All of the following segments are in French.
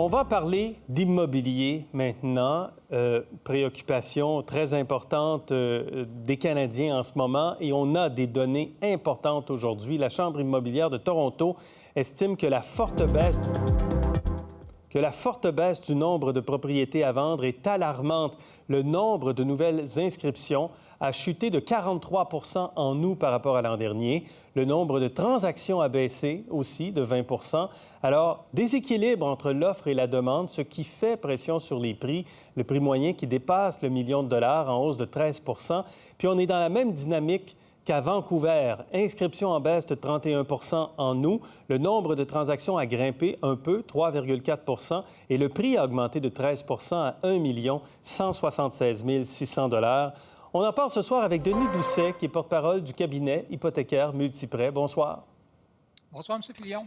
On va parler d'immobilier maintenant, préoccupation très importante des Canadiens en ce moment, et on a des données importantes aujourd'hui. La Chambre immobilière de Toronto estime que la forte baisse du nombre de propriétés à vendre est alarmante. Le nombre de nouvelles inscriptions a chuté de 43 % en août par rapport à l'an dernier. Le nombre de transactions a baissé aussi de 20 %. Alors, déséquilibre entre l'offre et la demande, ce qui fait pression sur les prix. Le prix moyen qui dépasse le million de dollars en hausse de 13 % Puis on est dans la même dynamique qu'à Vancouver. Inscription en baisse de 31 % en août. Le nombre de transactions a grimpé un peu, 3,4 % et le prix a augmenté de 13 % à 1 176 600 $. On en parle ce soir avec Denis Doucet, qui est porte-parole du cabinet hypothécaire Multiprêt. Bonsoir. Bonsoir, M. Fillon.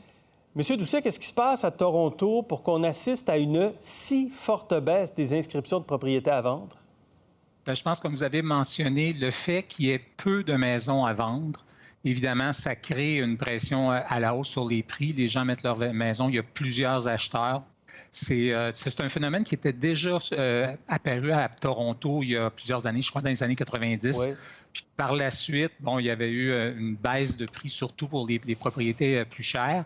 Monsieur Doucet, qu'est-ce qui se passe à Toronto pour qu'on assiste à une si forte baisse des inscriptions de propriétés à vendre? Bien, je pense que vous avez mentionné le fait qu'il y ait peu de maisons à vendre. Évidemment, ça crée une pression à la hausse sur les prix. Les gens mettent leur maison. Il y a plusieurs acheteurs. C'est un phénomène qui était déjà apparu à Toronto il y a plusieurs années, je crois dans les années 90. Oui. Puis par la suite, il y avait eu une baisse de prix, surtout pour les propriétés plus chères.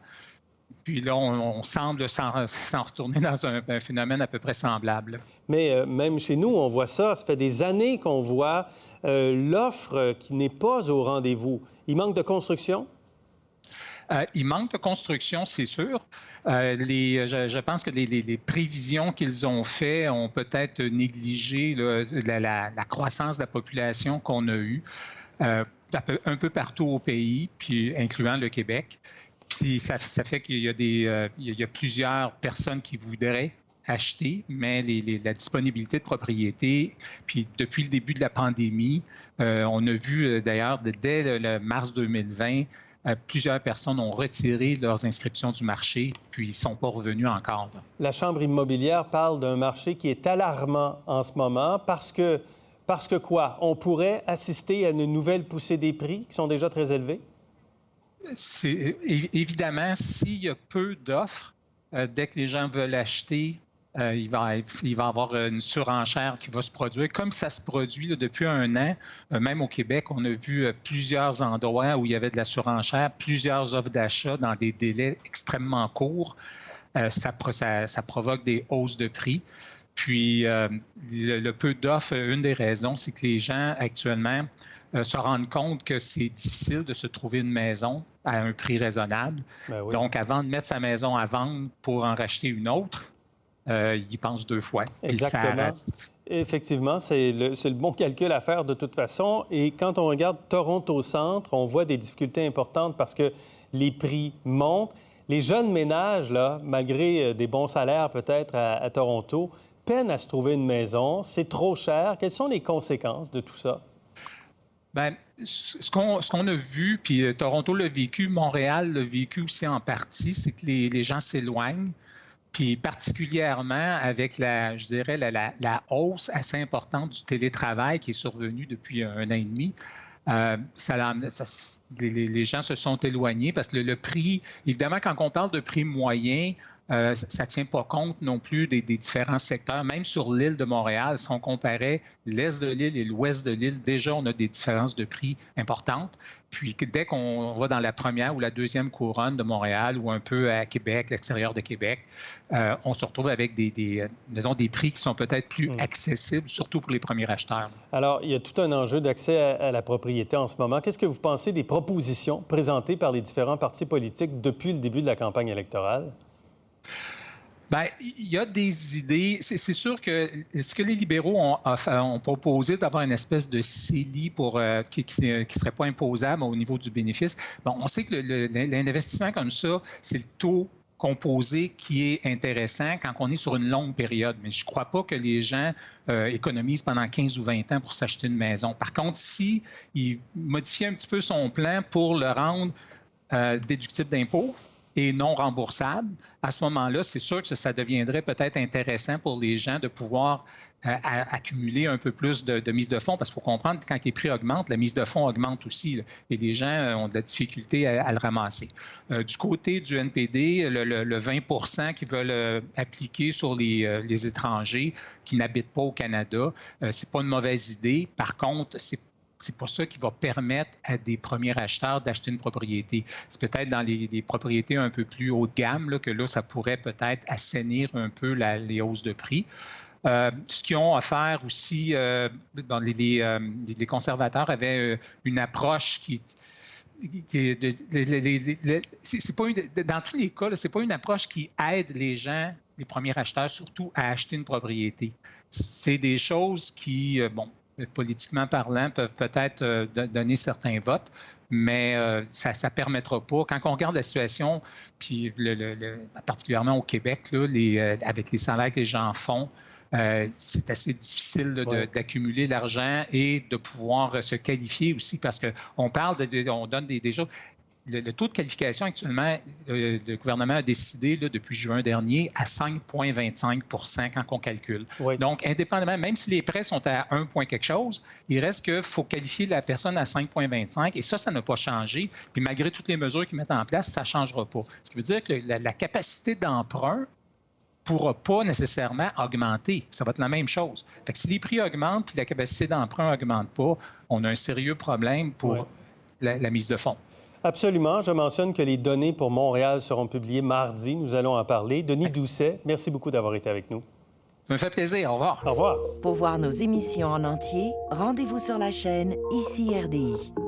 Puis là, on semble s'en retourner dans un phénomène à peu près semblable. Mais même chez nous, on voit ça. Ça fait des années qu'on voit l'offre qui n'est pas au rendez-vous. Il manque de construction? Il manque de construction, c'est sûr. Je pense que les prévisions qu'ils ont faites ont peut-être négligé la croissance de la population qu'on a eue un peu partout au pays, puis incluant le Québec. Puis ça fait qu'il y a plusieurs personnes qui voudraient acheter, mais la disponibilité de propriété, puis depuis le début de la pandémie, on a vu d'ailleurs dès le mars 2020, plusieurs personnes ont retiré leurs inscriptions du marché, puis ils ne sont pas revenus encore. La Chambre immobilière parle d'un marché qui est alarmant en ce moment parce que quoi? On pourrait assister à une nouvelle poussée des prix qui sont déjà très élevés? Évidemment, s'il y a peu d'offres, dès que les gens veulent acheter, il va y avoir une surenchère qui va se produire, comme ça se produit depuis un an. Même au Québec, on a vu plusieurs endroits où il y avait de la surenchère, plusieurs offres d'achat dans des délais extrêmement courts. Ça provoque des hausses de prix. Puis, le peu d'offres, une des raisons, c'est que les gens, actuellement, se rendent compte que c'est difficile de se trouver une maison à un prix raisonnable. Ben oui. Donc, avant de mettre sa maison à vendre pour en racheter une autre, il pense deux fois. Exactement. Effectivement, c'est le bon calcul à faire de toute façon. Et quand on regarde Toronto-Centre, on voit des difficultés importantes parce que les prix montent. Les jeunes ménages, là, malgré des bons salaires peut-être à Toronto, peinent à se trouver une maison. C'est trop cher. Quelles sont les conséquences de tout ça? Bien, ce qu'on a vu, puis Toronto l'a vécu, Montréal l'a vécu aussi en partie, c'est que les gens s'éloignent. Puis particulièrement avec la hausse assez importante du télétravail qui est survenue depuis un an et demi, les gens se sont éloignés parce que le prix, évidemment, quand on parle de prix moyen, ça ne tient pas compte non plus des différents secteurs. Même sur l'île de Montréal, si on comparait l'est de l'île et l'ouest de l'île, déjà, on a des différences de prix importantes. Puis dès qu'on va dans la première ou la deuxième couronne de Montréal ou un peu à Québec, l'extérieur de Québec, on se retrouve avec des prix qui sont peut-être plus accessibles, surtout pour les premiers acheteurs. Alors, il y a tout un enjeu d'accès à la propriété en ce moment. Qu'est-ce que vous pensez des propositions présentées par les différents partis politiques depuis le début de la campagne électorale? Bien, il y a des idées. C'est sûr que ce que les libéraux ont proposé d'avoir une espèce de CELI qui ne serait pas imposable au niveau du bénéfice. Bon, on sait que l'investissement comme ça, c'est le taux composé qui est intéressant quand on est sur une longue période. Mais je ne crois pas que les gens économisent pendant 15 ou 20 ans pour s'acheter une maison. Par contre, s'il modifie un petit peu son plan pour le rendre déductible d'impôt, et non remboursables, à ce moment-là, c'est sûr que ça deviendrait peut-être intéressant pour les gens de pouvoir accumuler un peu plus de mise de fonds, parce qu'il faut comprendre que quand les prix augmentent, la mise de fonds augmente aussi, là, et les gens ont de la difficulté à le ramasser. Du côté du NPD, le 20 qu'ils veulent appliquer sur les étrangers qui n'habitent pas au Canada, c'est pas une mauvaise idée. Par contre, c'est pas ça qui va permettre à des premiers acheteurs d'acheter une propriété. C'est peut-être dans les propriétés un peu plus haut de gamme là, que là, ça pourrait peut-être assainir un peu les hausses de prix. Ce qu'ils ont à faire aussi, les conservateurs avaient une approche dans tous les cas, ce n'est pas une approche qui aide les gens, les premiers acheteurs, surtout à acheter une propriété. C'est des choses qui, politiquement parlant, peuvent peut-être donner certains votes, mais ça ne permettra pas. Quand on regarde la situation, puis particulièrement au Québec, là, avec les salaires que les gens font, c'est assez difficile d'accumuler l'argent et de pouvoir se qualifier aussi parce qu'on parle on donne des choses. Le taux de qualification actuellement, le gouvernement a décidé là, depuis juin dernier à 5,25 % quand on calcule. Oui. Donc, indépendamment, même si les prêts sont à 1 point quelque chose, il reste qu'il faut qualifier la personne à 5,25 et ça n'a pas changé. Puis malgré toutes les mesures qu'ils mettent en place, ça ne changera pas. Ce qui veut dire que la capacité d'emprunt ne pourra pas nécessairement augmenter. Ça va être la même chose. Fait que si les prix augmentent et la capacité d'emprunt n'augmente pas, on a un sérieux problème pour la mise de fonds. Absolument. Je mentionne que les données pour Montréal seront publiées mardi. Nous allons en parler. Denis Doucet, merci beaucoup d'avoir été avec nous. Ça me fait plaisir. Au revoir. Au revoir. Pour voir nos émissions en entier, rendez-vous sur la chaîne ICI RDI.